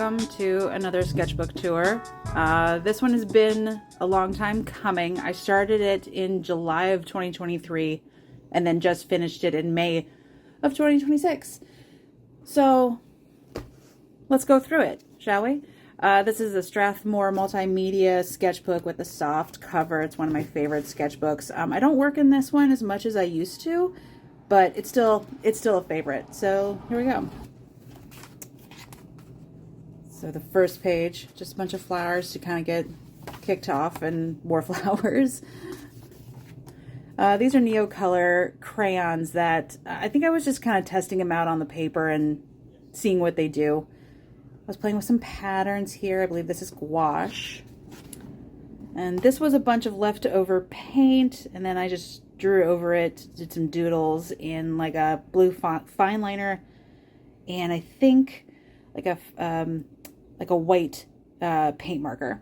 welcome to another sketchbook tour. This one has been a long time coming. I started it in July of 2023 and then just finished it in May of 2026. So let's go through it, shall we? This is a Strathmore multimedia sketchbook with a soft cover. It's one of my favorite sketchbooks. I don't work in this one as much as I used to, but it's still a favorite. So here we go. So the first page, just a bunch of flowers to kind of get kicked off, and more flowers. These are Neocolor crayons that I think I was just kind of testing them out on the paper and seeing what they do. I was playing with some patterns here. I believe this is gouache. And this was a bunch of leftover paint, and then I just drew over it, did some doodles in like a blue fine liner, and I think like a white paint marker.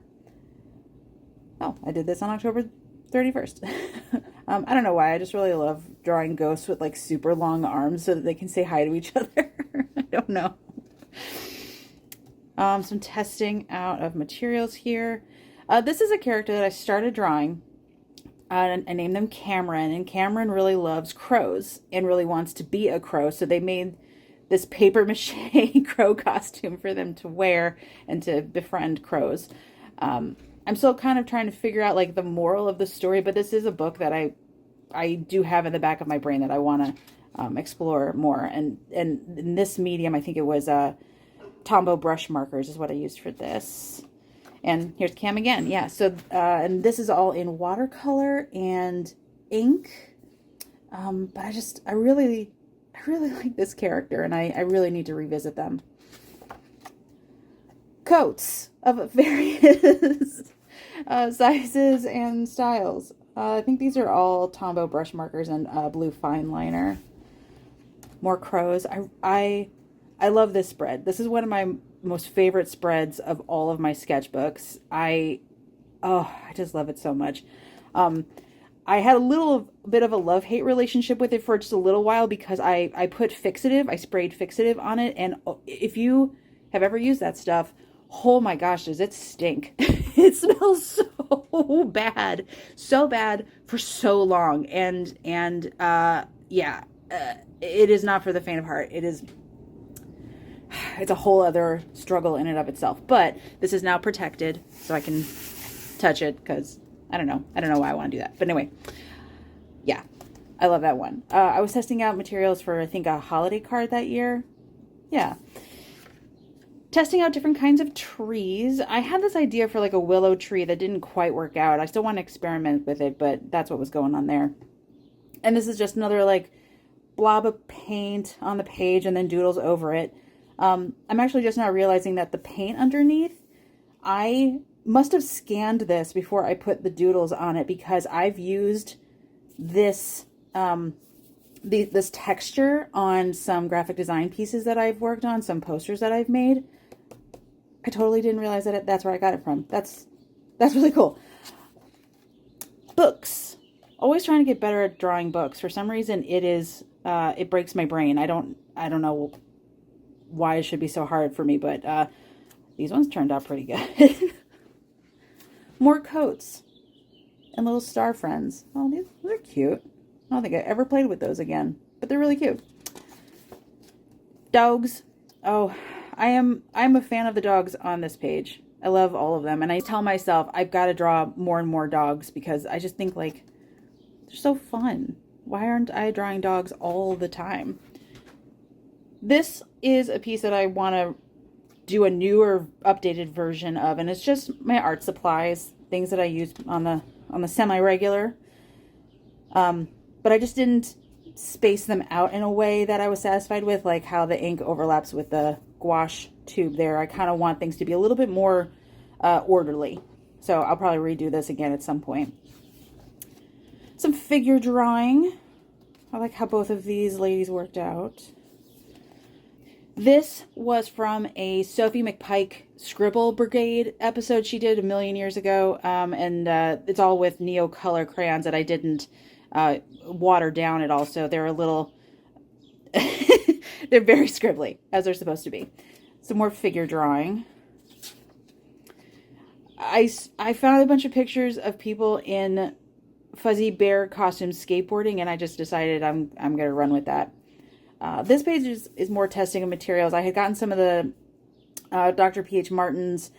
Oh, I did this on October 31st. I don't know why. I just really love drawing ghosts with like super long arms so that they can say hi to each other. I don't know. Some testing out of materials here. This is a character that I started drawing. I named them Cameron, and Cameron really loves crows and really wants to be a crow. So they made this paper mache crow costume for them to wear and to befriend crows. I'm still kind of trying to figure out like the moral of the story, but this is a book that I do have in the back of my brain that I want to explore more. And in this medium, I think it was Tombow brush markers is what I used for this. And here's Cam again. Yeah, so and this is all in watercolor and ink. But I really like this character, and I really need to revisit them. Coats of various sizes and styles. I think these are all Tombow brush markers and blue fine liner. More crows. I love this spread. This is one of my most favorite spreads of all of my sketchbooks. I just love it so much. I had a bit of a love-hate relationship with it for just a little while because I put fixative, I sprayed fixative on it, and if you have ever used that stuff, oh my gosh, does it stink. It smells so bad for so long, and yeah, it is not for the faint of heart. It's a whole other struggle in and of itself, but this is now protected, so I can touch it because I don't know why I want to do that. But anyway, yeah, I love that one. I was testing out materials for, I think, a holiday card that year. Yeah. Testing out different kinds of trees. I had this idea for like a willow tree that didn't quite work out. I still want to experiment with it, but that's what was going on there. And this is just another like blob of paint on the page and then doodles over it. I'm actually just now realizing that the paint underneath, I must have scanned this before I put the doodles on it, because I've used this this texture on some graphic design pieces that I've worked on, some posters that I've made. I totally didn't realize that that's where I got it from. That's really cool. Books. Always trying to get better at drawing books. For some reason, it breaks my brain. I don't know why it should be so hard for me, but these ones turned out pretty good. More coats and little star friends. Oh, they're cute. I don't think I ever played with those again, but they're really cute. Dogs. Oh, I'm a fan of the dogs on this page. I love all of them, and I tell myself I've got to draw more and more dogs because I just think like they're so fun. Why aren't I drawing dogs all the time? This is a piece that I want to do a newer, updated version of, and it's just my art supplies, things that I use on the semi-regular. But I just didn't space them out in a way that I was satisfied with, like how the ink overlaps with the gouache tube there. I kind of want things to be a little bit more orderly. So I'll probably redo this again at some point. Some figure drawing. I like how both of these ladies worked out. This was from a Sophie McPike Scribble Brigade episode she did a million years ago. And it's all with Neocolor crayons that I didn't water down at all. So they're a little, they're very scribbly, as they're supposed to be. some more figure drawing. I found a bunch of pictures of people in fuzzy bear costumes skateboarding, and I just decided I'm going to run with that. This page is more testing of materials. I had gotten some of the Dr. P.H. Martin's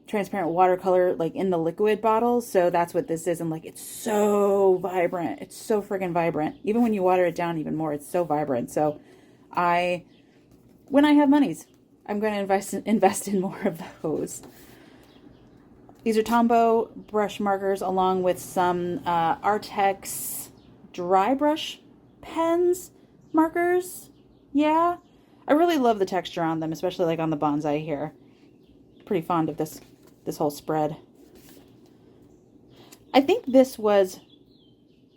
transparent watercolor like in the liquid bottles, so that's what this is. And like, it's so vibrant. It's so friggin' vibrant. Even when you water it down even more, it's so vibrant. So when I have monies, I'm going to invest in more of those. These are Tombow brush markers along with some Artex dry brush pens markers. Yeah, I really love the texture on them, especially like on the bonsai here. Pretty fond of this whole spread. I think this was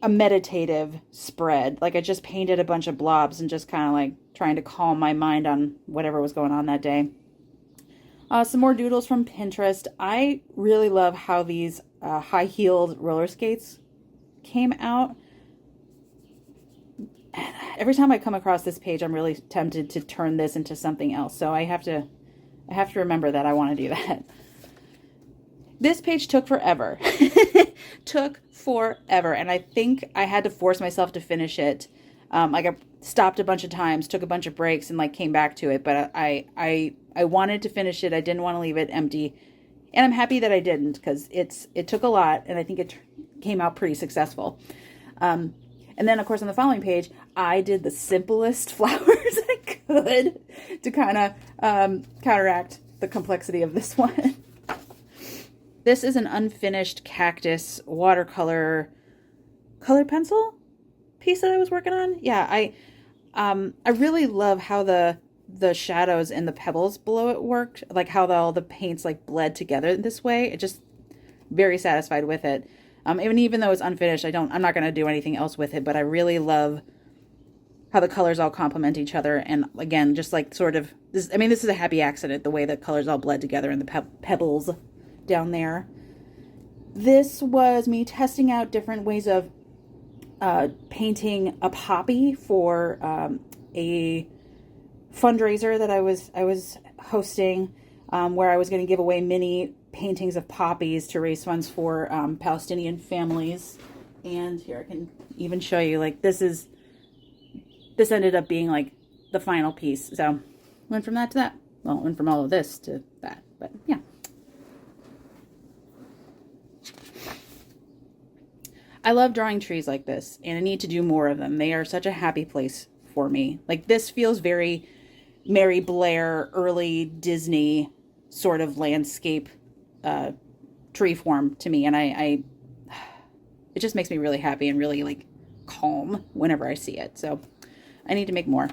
a meditative spread. Like, I just painted a bunch of blobs and just kind of like trying to calm my mind on whatever was going on that day. Some more doodles from Pinterest. I really love how these high-heeled roller skates came out. And every time I come across this page, I'm really tempted to turn this into something else. So I have to remember that I want to do that. This page took forever. Took forever. And I think I had to force myself to finish it. Like, I stopped a bunch of times, took a bunch of breaks, and like came back to it. But I wanted to finish it. I didn't want to leave it empty. And I'm happy that I didn't, because it took a lot, and I think it came out pretty successful. And then, of course, on the following page, I did the simplest flowers I could to kind of counteract the complexity of this one. This is an unfinished cactus watercolor color pencil piece that I was working on. Yeah, I really love how the shadows and the pebbles below it worked, like how all the paints like bled together this way. It just very satisfied with it. Even though it's unfinished, I'm not going to do anything else with it, but I really love how the colors all complement each other. And again, just like sort of this, I mean, this is a happy accident, the way the colors all bled together and the pebbles down there. This was me testing out different ways of painting a poppy for a fundraiser that I was hosting, where I was going to give away mini paintings of poppies to raise funds for Palestinian families. And here, I can even show you, like, this ended up being like the final piece. So went from that to that. Well, went from all of this to that, but yeah. I love drawing trees like this, and I need to do more of them. They are such a happy place for me. Like, this feels very Mary Blair, early Disney sort of landscape tree form to me, and it just makes me really happy and really like calm whenever I see it. So I need to make more.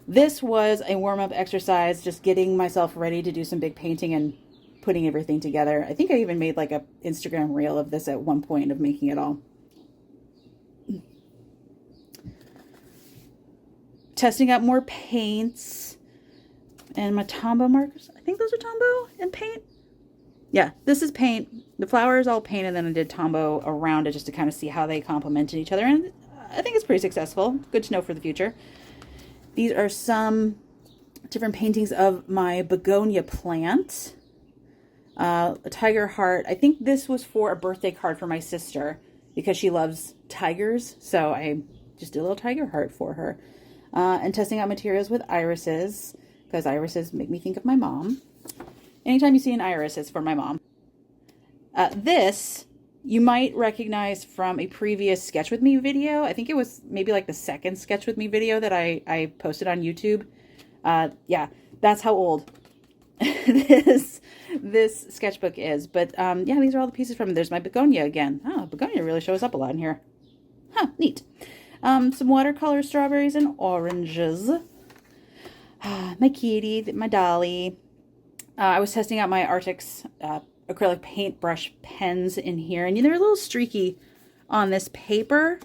This was a warm-up exercise, just getting myself ready to do some big painting and putting everything together. I think I even made like a Instagram reel of this at one point, of making it all. Testing out more paints and my Tombow markers. I think those are Tombow and paint. Yeah, this is paint. The flower is all paint, and then I did Tombow around it just to kind of see how they complemented each other. And I think it's pretty successful. Good to know for the future. These are some different paintings of my begonia plant. A tiger heart. I think this was for a birthday card for my sister because she loves tigers. So I just did a little tiger heart for her. And testing out materials with irises, because irises make me think of my mom. Anytime you see an iris, it's for my mom. This you might recognize from a previous Sketch With Me video. I think it was maybe like the second Sketch With Me video that I posted on YouTube. Yeah, that's how old this sketchbook is. But yeah, these are all the pieces from it. There's my begonia again. Oh, begonia really shows up a lot in here. Huh, neat. Some watercolor strawberries and oranges. My kitty, my dolly. I was testing out my Artex acrylic paintbrush pens in here, and they're a little streaky on this paper,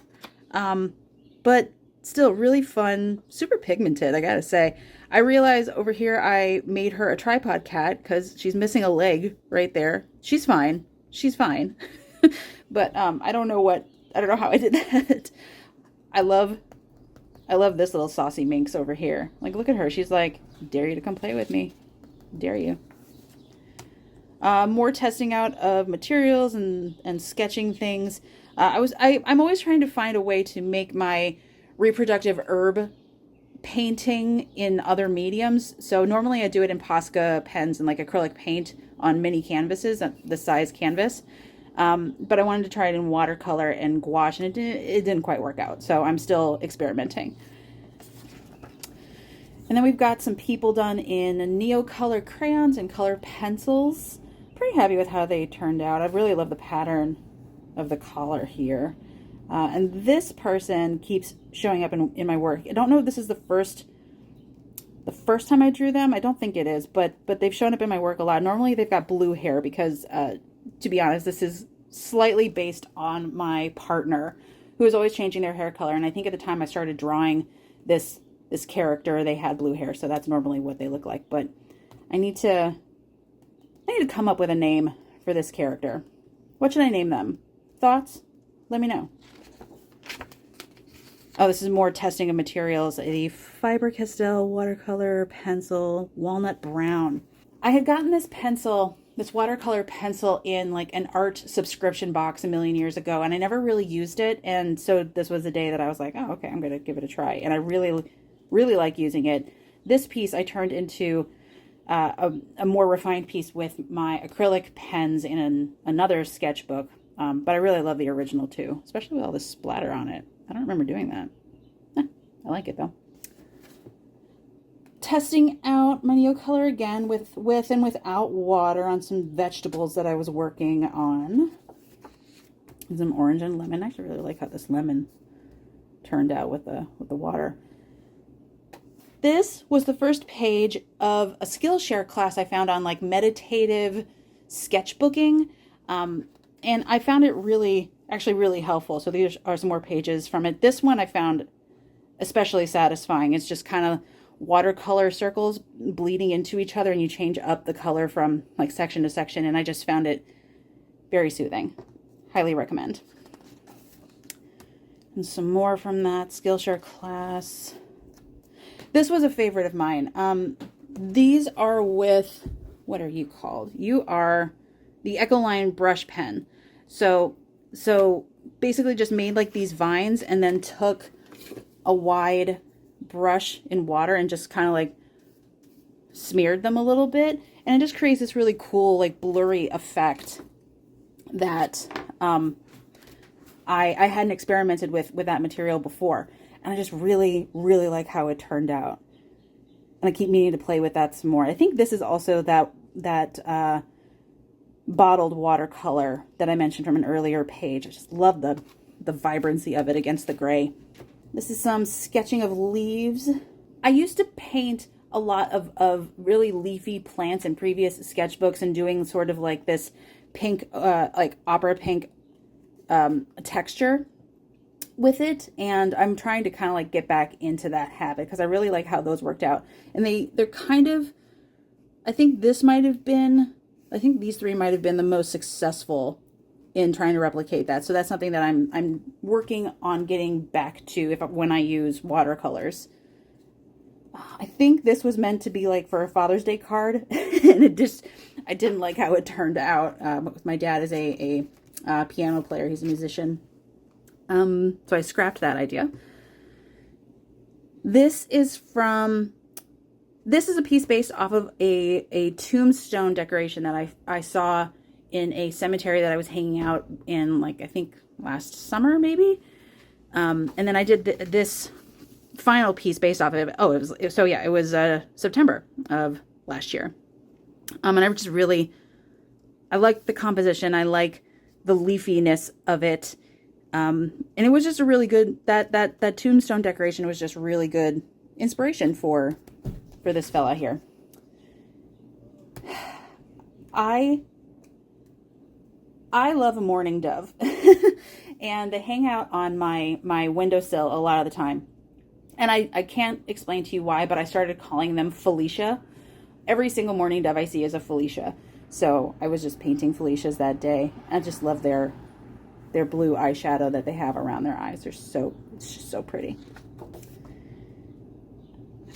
but still really fun, super pigmented, I gotta say. I realize over here I made her a tripod cat because she's missing a leg right there. She's fine. She's fine. But I don't know how I did that. I love I love this little saucy minx over here. Like, look at her. She's like, dare you to come play with me. Dare you. More testing out of materials and sketching things. I'm always trying to find a way to make my reproductive herb painting in other mediums. So normally I do it in Posca pens and like acrylic paint on mini canvases, the size canvas. But I wanted to try it in watercolor and gouache, and it didn't quite work out. So I'm still experimenting. And then we've got some people done in Neocolor crayons and color pencils. Pretty happy with how they turned out. I really love the pattern of the collar here. And this person keeps showing up in my work. I don't know if this is the first time I drew them. I don't think it is, but they've shown up in my work a lot. Normally they've got blue hair because, to be honest, this is slightly based on my partner, who is always changing their hair color. And I think at the time I started drawing this character, they had blue hair, so that's normally what they look like. But I need to come up with a name for this character. What should I name them? Thoughts? Let me know. Oh, this is more testing of materials. A Faber-Castell watercolor pencil, walnut brown. I had gotten this watercolor pencil in like an art subscription box a million years ago, and I never really used it. And so this was the day that I was like, oh, okay, I'm going to give it a try. And I really, really like using it. This piece I turned into a more refined piece with my acrylic pens in another sketchbook. But I really love the original too, especially with all the splatter on it. I don't remember doing that. I like it though. Testing out my Neocolor again with and without water on some vegetables that I was working on. Some orange and lemon. I actually really like how this lemon turned out with the water. This was the first page of a Skillshare class I found on like meditative sketchbooking. And I found it actually really helpful. So these are some more pages from it. This one I found especially satisfying. It's just kind of watercolor circles bleeding into each other, and you change up the color from like section to section. And I just found it very soothing. Highly recommend. And some more from that Skillshare class. This was a favorite of mine. These are with, what are you called? You are the Ecoline brush pen. So basically just made like these vines and then took a wide brush in water and just kind of like smeared them a little bit. And it just creates this really cool, like blurry effect that I hadn't experimented with that material before. And I just really, really like how it turned out. And I keep meaning to play with that some more. I think this is also that bottled watercolor that I mentioned from an earlier page. I just love the vibrancy of it against the gray. This is some sketching of leaves. I used to paint a lot of really leafy plants in previous sketchbooks and doing sort of like this pink, like opera pink texture with it. And I'm trying to kind of like get back into that habit because I really like how those worked out. And they're kind of, I think these three might have been the most successful in trying to replicate that. So that's something that I'm working on getting back to when I use watercolors. I think this was meant to be like for a Father's Day card, and I didn't like how it turned out. My dad is a piano player; he's a musician, so I scrapped that idea. This is a piece based off of a tombstone decoration that I saw in a cemetery that I was hanging out in, like, I think last summer, maybe. And then I did this final piece based off of it. Oh, it was September of last year. And I like the composition. I like the leafiness of it. And it was just a really good, that tombstone decoration was just really good inspiration for this fella here. I love a mourning dove, and they hang out on my windowsill a lot of the time. And I can't explain to you why, but I started calling them Felicia. Every single mourning dove I see is a Felicia. So I was just painting Felicias that day. I just love their blue eyeshadow that they have around their eyes. It's just so pretty.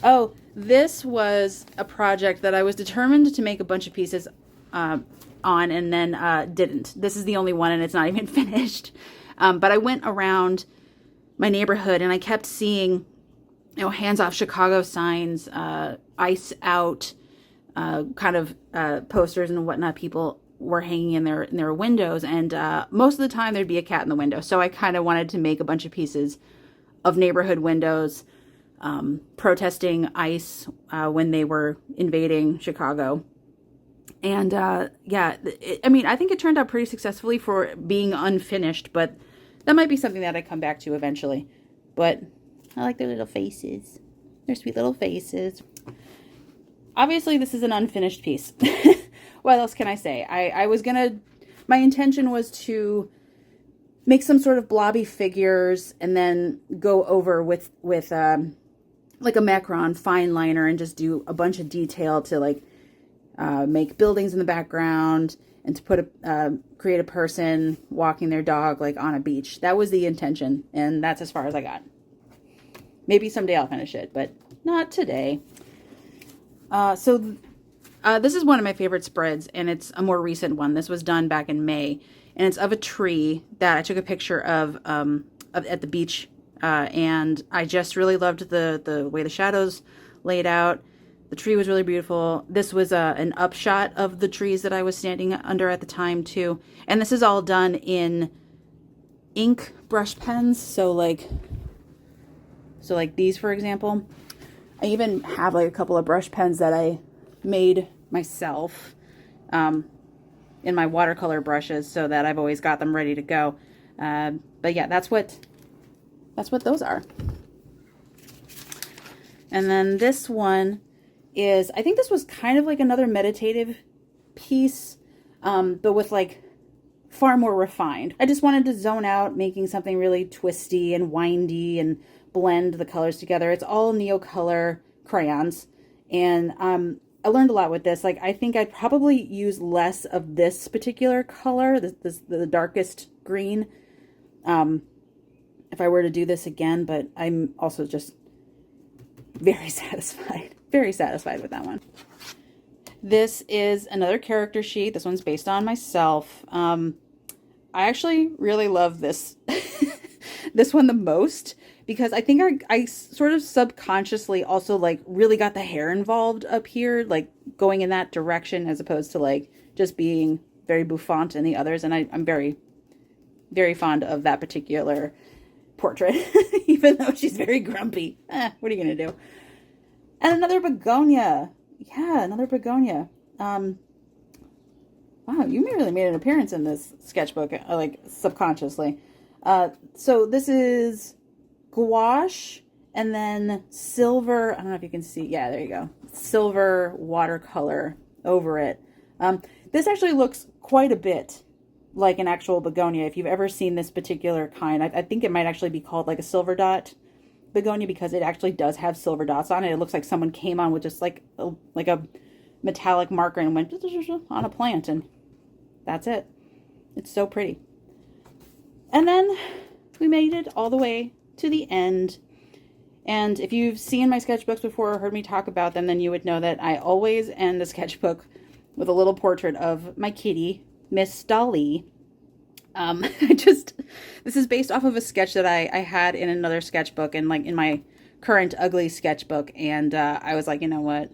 Oh, this was a project that I was determined to make a bunch of pieces on and then didn't. This is the only one and it's not even finished. But I went around my neighborhood and I kept seeing, you know, hands off Chicago signs, ice out, kind of posters and whatnot people were hanging in their windows. And most of the time there'd be a cat in the window. So I kind of wanted to make a bunch of pieces of neighborhood windows, protesting ICE when they were invading Chicago. And yeah, I mean, I think it turned out pretty successfully for being unfinished, but that might be something that I come back to eventually. But I like their little faces. Their sweet little faces. Obviously, this is an unfinished piece. What else can I say? I was gonna, my intention was to make some sort of blobby figures and then go over with like a Macron fine liner and just do a bunch of detail to like make buildings in the background and to put create a person walking their dog like on a beach. That was the intention, and that's as far as I got. Maybe someday I'll finish it, but not today. So this is one of my favorite spreads, and it's a more recent one. This was done back in May, and it's of a tree that I took a picture of at the beach, and I just really loved the way the shadows laid out. The tree was really beautiful. This was an upshot of the trees that I was standing under at the time too, and this is all done in ink brush pens. So like these, for example. I even have like a couple of brush pens that I made myself in my watercolor brushes, so that I've always got them ready to go. But yeah, that's what those are. And then this one is, I think this was kind of like another meditative piece, but with like far more refined. I just wanted to zone out, making something really twisty and windy and blend the colors together. It's all Neocolor crayons, and I learned a lot with this. Like, I think I'd probably use less of this particular color, the darkest green, if I were to do this again, but I'm also just very satisfied with that one. This is another character sheet. This one's based on myself. I actually really love this this one the most, because I think I sort of subconsciously also like really got the hair involved up here, like going in that direction, as opposed to like just being very bouffant in the others. And I'm very, very fond of that particular portrait, even though she's very grumpy. What are you going to do? And another begonia. Yeah, another begonia. Wow, you really made an appearance in this sketchbook, like subconsciously. So this is gouache and then silver. I don't know if you can see. Yeah, there you go. Silver watercolor over it. This actually looks quite a bit like an actual begonia. If you've ever seen this particular kind, I think it might actually be called like a silver dot begonia, because it actually does have silver dots on it. It looks like someone came on with just like a metallic marker and went on a plant, and that's it. It's so pretty. And then we made it all the way to the end. And if you've seen my sketchbooks before or heard me talk about them, then you would know that I always end the sketchbook with a little portrait of my kitty, Miss Dolly. This is based off of a sketch that I had in another sketchbook, and like in my current ugly sketchbook. And I was like, you know what?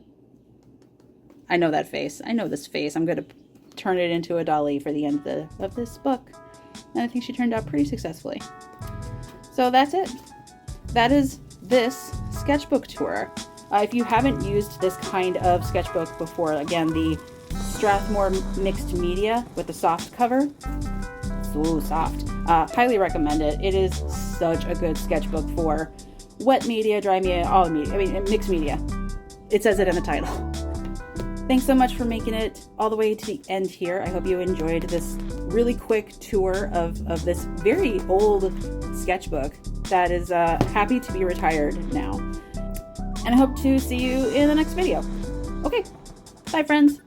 I know that face. I know this face. I'm going to turn it into a Dolly for the end of this book. And I think she turned out pretty successfully. So that's it. That is this sketchbook tour. If you haven't used this kind of sketchbook before, again, the Strathmore mixed media with the soft cover. So soft. Highly recommend it. It is such a good sketchbook for wet media, dry media, all media. I mean, mixed media. It says it in the title. Thanks so much for making it all the way to the end here. I hope you enjoyed this really quick tour of this very old sketchbook that is happy to be retired now. And I hope to see you in the next video. Okay, bye friends.